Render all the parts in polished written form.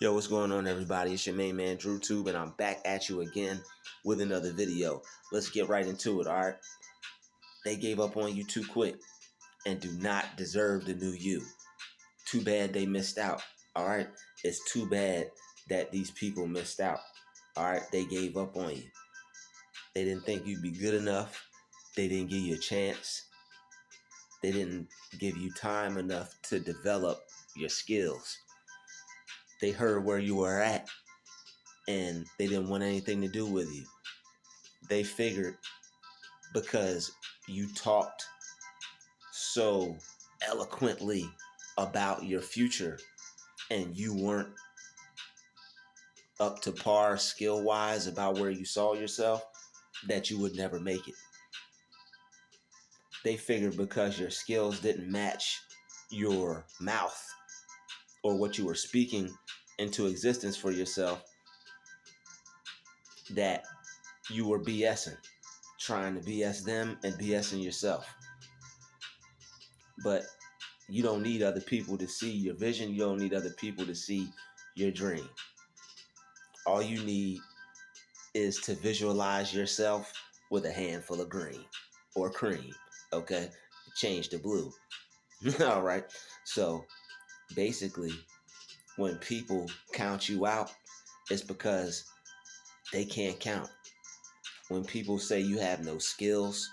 Yo, what's going on, everybody? It's your main man, Druuill, and I'm back at you again with another video. Let's get right into it, all right? They gave up on you too quick and do not deserve the new you. Too bad they missed out, all right? It's too bad that these people missed out, all right? They gave up on you. They didn't think you'd be good enough. They didn't give you a chance. They didn't give you time enough to develop your skills. They heard where you were at and they didn't want anything to do with you. They figured because you talked so eloquently about your future and you weren't up to par skill wise about where you saw yourself, that you would never make it. They figured because your skills didn't match your mouth or what you were speaking into existence for yourself, that you were BSing, trying to BS them and BSing yourself. But you don't need other people to see your vision. You don't need other people to see your dream. All you need is to visualize yourself with a handful of green or cream, okay? Change to blue. All right. So basically, when people count you out, it's because they can't count. When people say you have no skills,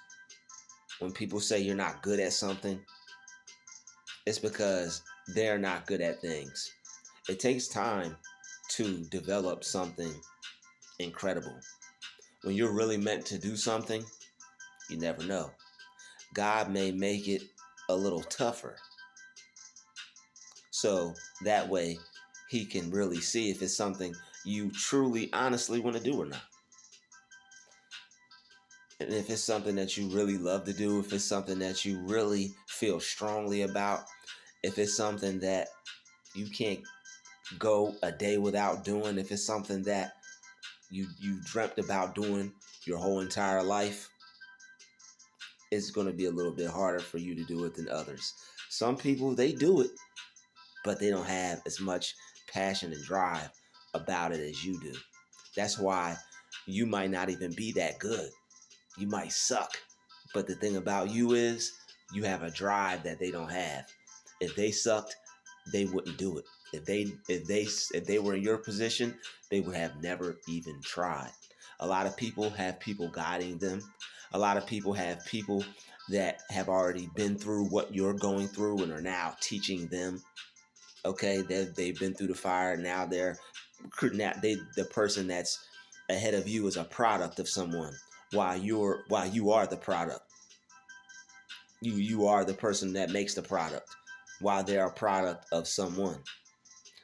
when people say you're not good at something, it's because they're not good at things. It takes time to develop something incredible. When you're really meant to do something, you never know. God may make it a little tougher, so that way he can really see if it's something you truly, honestly want to do or not. And if it's something that you really love to do, if it's something that you really feel strongly about, if it's something that you can't go a day without doing, if it's something that you dreamt about doing your whole entire life, it's going to be a little bit harder for you to do it than others. Some people, they do it, but they don't have as much passion and drive about it as you do. That's why you might not even be that good. You might suck. But the thing about you is you have a drive that they don't have. If they sucked, they wouldn't do it. If they were in your position, they would have never even tried. A lot of people have people guiding them. A lot of people have people that have already been through what you're going through and are now teaching them. Okay, they've been through the fire. Now the person that's ahead of you is a product of someone, while you are the product. You are the person that makes the product, while they're a product of someone.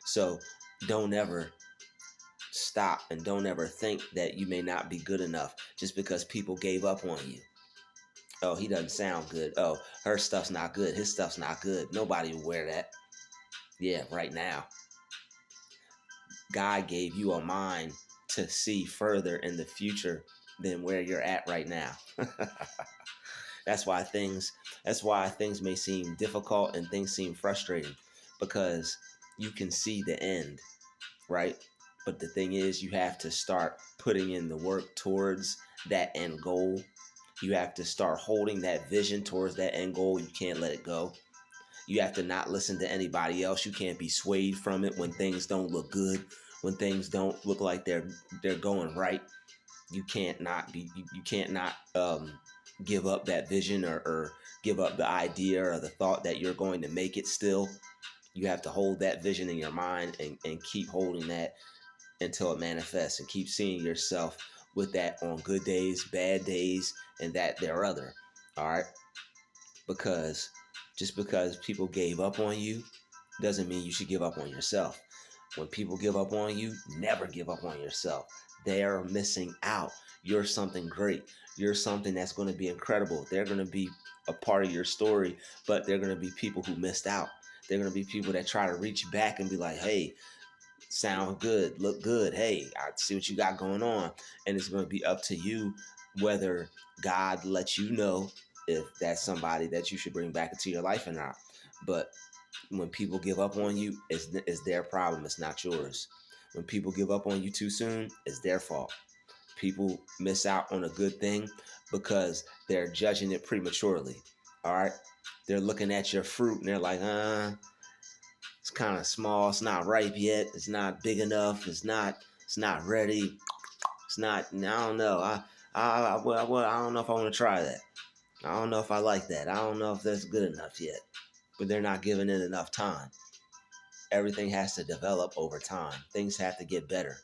So don't ever stop and don't ever think that you may not be good enough just because people gave up on you. Oh, he doesn't sound good. Oh, her stuff's not good. His stuff's not good. Nobody will wear that. Yeah, right now. God gave you a mind to see further in the future than where you're at right now. That's why things may seem difficult and things seem frustrating, because you can see the end, right? But the thing is, you have to start putting in the work towards that end goal. You have to start holding that vision towards that end goal. You can't let it go. You have to not listen to anybody else. You can't be swayed from it when things don't look good, when things don't look like they're going right. You can't not give up that vision or give up the idea or the thought that you're going to make it still. You have to hold that vision in your mind and keep holding that until it manifests, and keep seeing yourself with that on good days, bad days, and that there other. All right? Because just because people gave up on you doesn't mean you should give up on yourself. When people give up on you, never give up on yourself. They're missing out. You're something great. You're something that's going to be incredible. They're going to be a part of your story, but they're going to be people who missed out. They're going to be people that try to reach back and be like, hey, sound good, look good. Hey, I see what you got going on. And it's going to be up to you whether God lets you know if that's somebody that you should bring back into your life or not. But When people give up on you, it's their problem. It's not yours. When people give up on you too soon, it's their fault. People miss out on a good thing because they're judging it prematurely. All right. They're looking at your fruit and they're like, it's kind of small. It's not ripe yet. It's not big enough. It's not ready. It's not, I don't know. I don't know if I want to try that. I don't know if I like that. I don't know if that's good enough yet. But they're not giving it enough time. Everything has to develop over time. Things have to get better.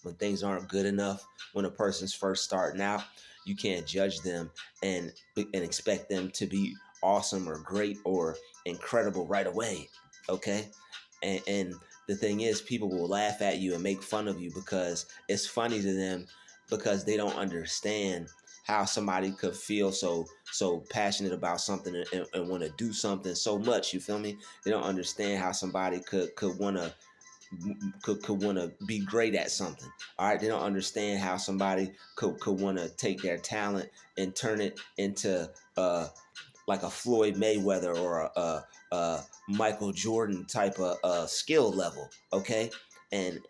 When things aren't good enough, when a person's first starting out, you can't judge them and expect them to be awesome or great or incredible right away. Okay? And the thing is, people will laugh at you and make fun of you because it's funny to them because they don't understand how somebody could feel so passionate about something and want to do something so much. You feel me? They don't understand how somebody could want to could want to be great at something. All right, they don't understand how somebody could want to take their talent and turn it into like a Floyd Mayweather or a Michael Jordan type of skill level. Okay, and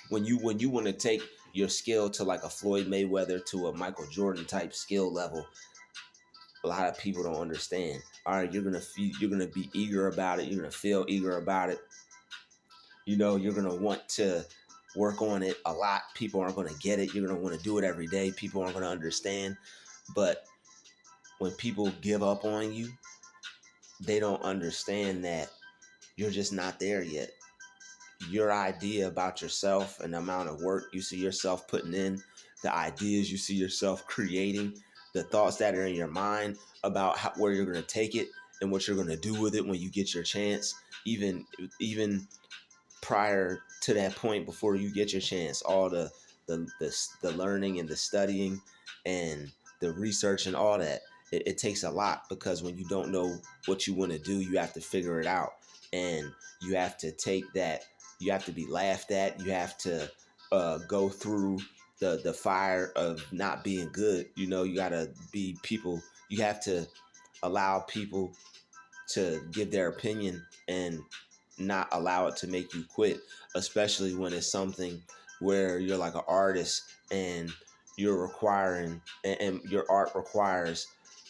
when you want to take your skill to like a Floyd Mayweather to a Michael Jordan type skill level, a lot of people don't understand. All right, you're gonna be eager about it. You're gonna feel eager about it. You're going to want to work on it a lot. People aren't going to get it. You're going to want to do it every day. People aren't going to understand. But when people give up on you, they don't understand that you're just not there yet. Your idea about yourself and the amount of work you see yourself putting in, the ideas you see yourself creating, the thoughts that are in your mind about where you're going to take it and what you're going to do with it when you get your chance, even prior to that point before you get your chance, all the learning and the studying and the research and all that, it takes a lot because when you don't know what you want to do, you have to figure it out, and you have to take that, you have to be laughed at, you have to go through the fire of not being good. You gotta be people, you have to allow people to give their opinion and not allow it to make you quit, especially when it's something where you're like an artist and you're requiring and your art requires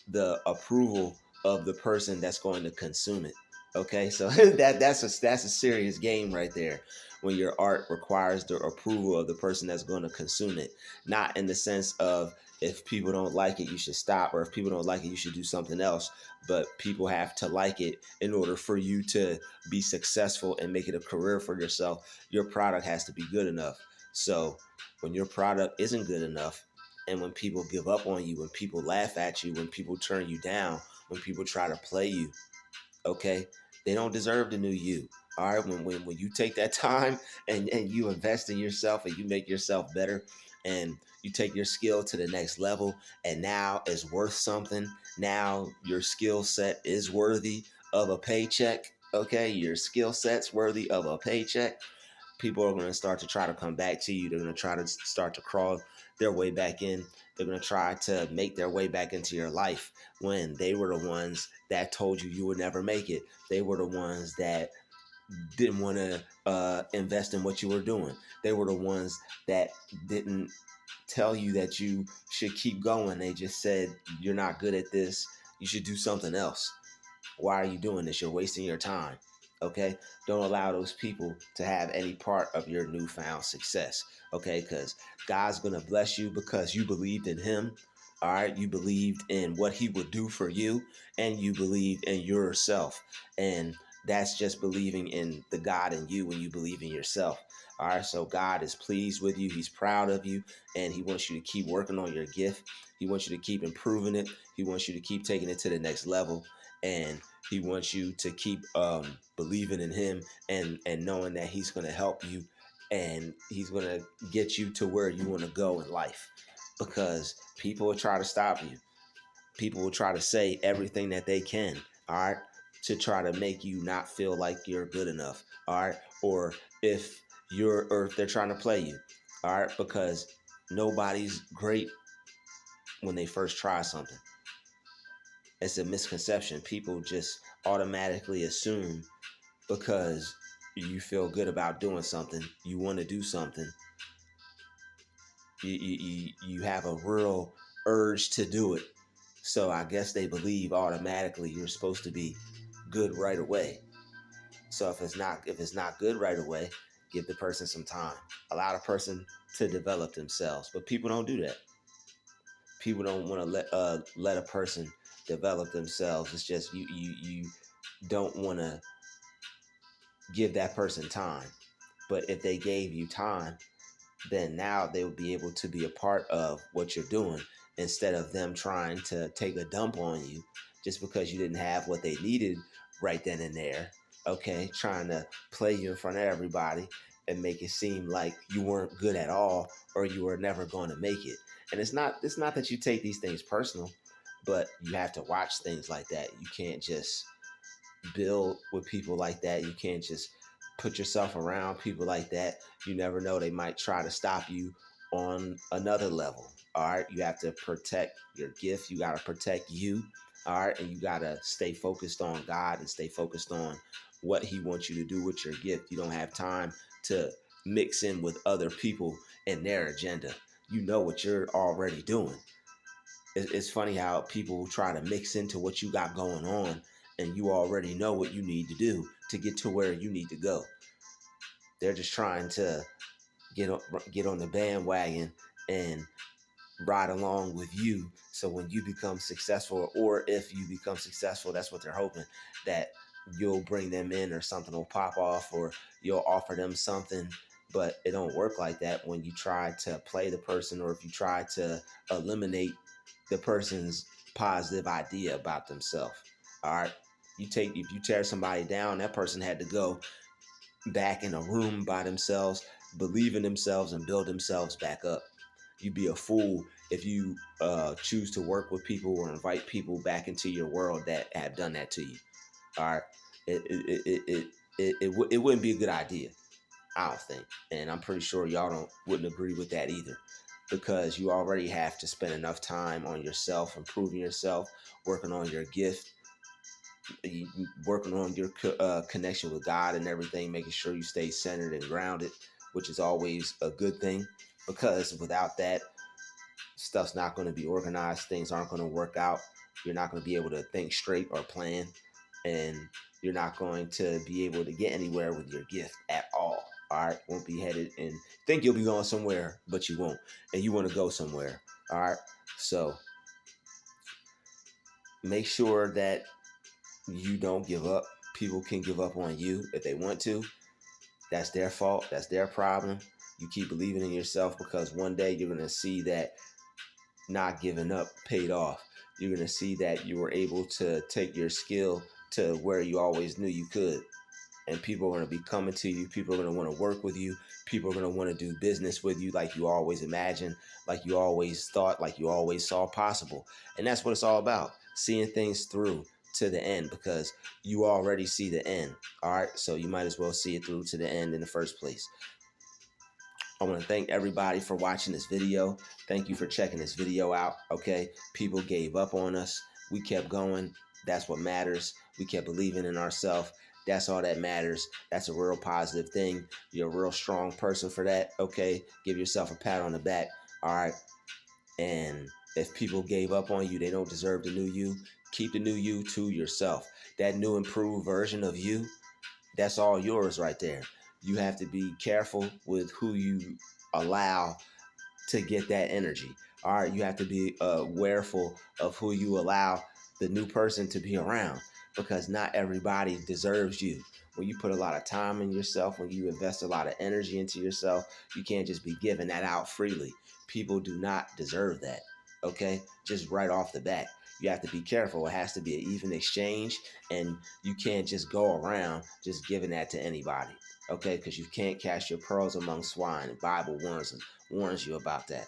the approval of the person that's going to consume it. Okay, so that's a serious game right there. When your art requires the approval of the person that's going to consume it, not in the sense of if people don't like it, you should stop, or if people don't like it, you should do something else. But people have to like it in order for you to be successful and make it a career for yourself. Your product has to be good enough. So when your product isn't good enough, and when people give up on you, when people laugh at you, when people turn you down, when people try to play you, okay, they don't deserve the new you. All right, when you take that time and you invest in yourself and you make yourself better and you take your skill to the next level and now it's worth something. Now your skill set is worthy of a paycheck. Okay, your skill set's worthy of a paycheck. People are going to start to try to come back to you. They're going to try to start to crawl their way back in. They're going to try to make their way back into your life when they were the ones that told you you would never make it. They were the ones that didn't want to invest in what you were doing. They were the ones that didn't tell you that you should keep going. They just said, you're not good at this. You should do something else. Why are you doing this? You're wasting your time. Okay? Don't allow those people to have any part of your newfound success. Okay? Because God's going to bless you because you believed in Him. All right? You believed in what He would do for you, and you believed in yourself. And that's just believing in the God in you when you believe in yourself. All right? So God is pleased with you. He's proud of you, and He wants you to keep working on your gift. He wants you to keep improving it. He wants you to keep taking it to the next level, and He wants you to keep believing in Him and knowing that He's going to help you and He's going to get you to where you want to go in life, because people will try to stop you. People will try to say everything that they can, all right, to try to make you not feel like you're good enough, all right, or if they're trying to play you, all right, because nobody's great when they first try something. It's a misconception. People just automatically assume because you feel good about doing something, you want to do something, you have a real urge to do it. So I guess they believe automatically you're supposed to be good right away. So if it's not good right away, give the person some time. Allow the person to develop themselves. But people don't do that. People don't want to let a person develop themselves. It's just you don't want to give that person time. But if they gave you time, then now they would be able to be a part of what you're doing instead of them trying to take a dump on you just because you didn't have what they needed right then and there. Okay, trying to play you in front of everybody and make it seem like you weren't good at all or you were never going to make it. And it's not that you take these things personal, but you have to watch things like that. You can't just build with people like that. You can't just put yourself around people like that. You never know, they might try to stop you on another level. All right, you have to protect your gift. You got to protect you. All right, and you got to stay focused on God and stay focused on what He wants you to do with your gift. You don't have time to mix in with other people and their agenda. You know what you're already doing. It's funny how people try to mix into what you got going on, and you already know what you need to do to get to where you need to go. They're just trying to get on the bandwagon and ride along with you. So when you become successful, or if you become successful, that's what they're hoping, that you'll bring them in or something will pop off or you'll offer them something. But it don't work like that when you try to play the person, or if you try to eliminate the person's positive idea about themselves. All right. If you tear somebody down, that person had to go back in a room by themselves, believe in themselves, and build themselves back up. You'd be a fool if you choose to work with people or invite people back into your world that have done that to you. All right, it wouldn't be a good idea, I don't think, and I'm pretty sure y'all wouldn't agree with that either, because you already have to spend enough time on yourself, improving yourself, working on your gift, working on your connection with God and everything, making sure you stay centered and grounded, which is always a good thing, because without that, stuff's not going to be organized. Things aren't going to work out. You're not going to be able to think straight or plan, and you're not going to be able to get anywhere with your gift at all. All right, won't be headed and think you'll be going somewhere, but you won't, and you want to go somewhere. All right, so make sure that you don't give up. People can give up on you if they want to. That's their fault. That's their problem. You keep believing in yourself, because one day you're going to see that not giving up paid off. You're going to see that you were able to take your skill to where you always knew you could. And people are going to be coming to you. People are going to want to work with you. People are going to want to do business with you like you always imagined, like you always thought, like you always saw possible. And that's what it's all about, seeing things through to the end, because you already see the end. All right. So you might as well see it through to the end in the first place. I want to thank everybody for watching this video. Thank you for checking this video out. Okay. People gave up on us. We kept going. That's what matters. We kept believing in ourselves. That's all that matters. That's a real positive thing. You're a real strong person for that. Okay. Give yourself a pat on the back. All right. And if people gave up on you, they don't deserve the new you. Keep the new you to yourself. That new improved version of you, that's all yours right there. You have to be careful with who you allow to get that energy. All right, you have to be wareful of who you allow the new person to be around, because not everybody deserves you. When you put a lot of time in yourself, when you invest a lot of energy into yourself, you can't just be giving that out freely. People do not deserve that. Okay, just right off the bat. You have to be careful. It has to be an even exchange, and you can't just go around just giving that to anybody. Okay, because you can't cast your pearls among swine. The Bible warns you about that.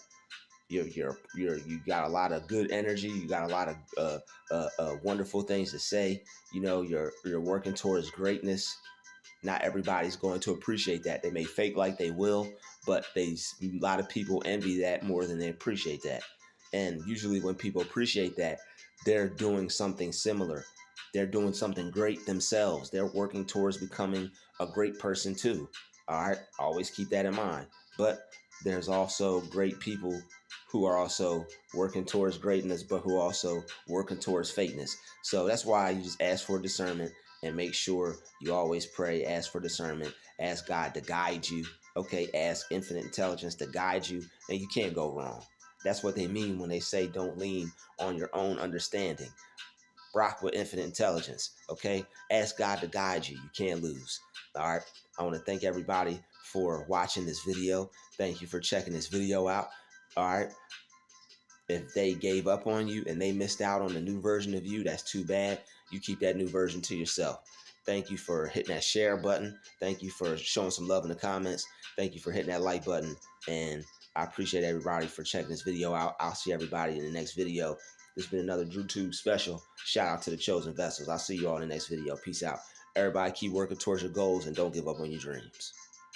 You got a lot of good energy. You got a lot of wonderful things to say. You know, you're working towards greatness. Not everybody's going to appreciate that. They may fake like they will, but a lot of people envy that more than they appreciate that. And usually when people appreciate that, they're doing something similar. They're doing something great themselves. They're working towards becoming a great person too. All right, always keep that in mind. But there's also great people who are also working towards greatness, but who also working towards fakeness. So that's why you just ask for discernment and make sure you always pray, ask for discernment, ask God to guide you. Okay, ask infinite intelligence to guide you, and you can't go wrong. That's what they mean when they say don't lean on your own understanding. Rock with infinite intelligence. Okay, ask God to guide you. You can't lose. All right. I want to thank everybody for watching this video. Thank you for checking this video out. All right. If they gave up on you and they missed out on the new version of you, that's too bad. You keep that new version to yourself. Thank you for hitting that share button. Thank you for showing some love in the comments. Thank you for hitting that like button. And I appreciate everybody for checking this video out. I'll see everybody in the next video. This has been another DrewTube special. Shout out to the chosen vessels. I'll see you all in the next video. Peace out. Everybody keep working towards your goals and don't give up on your dreams.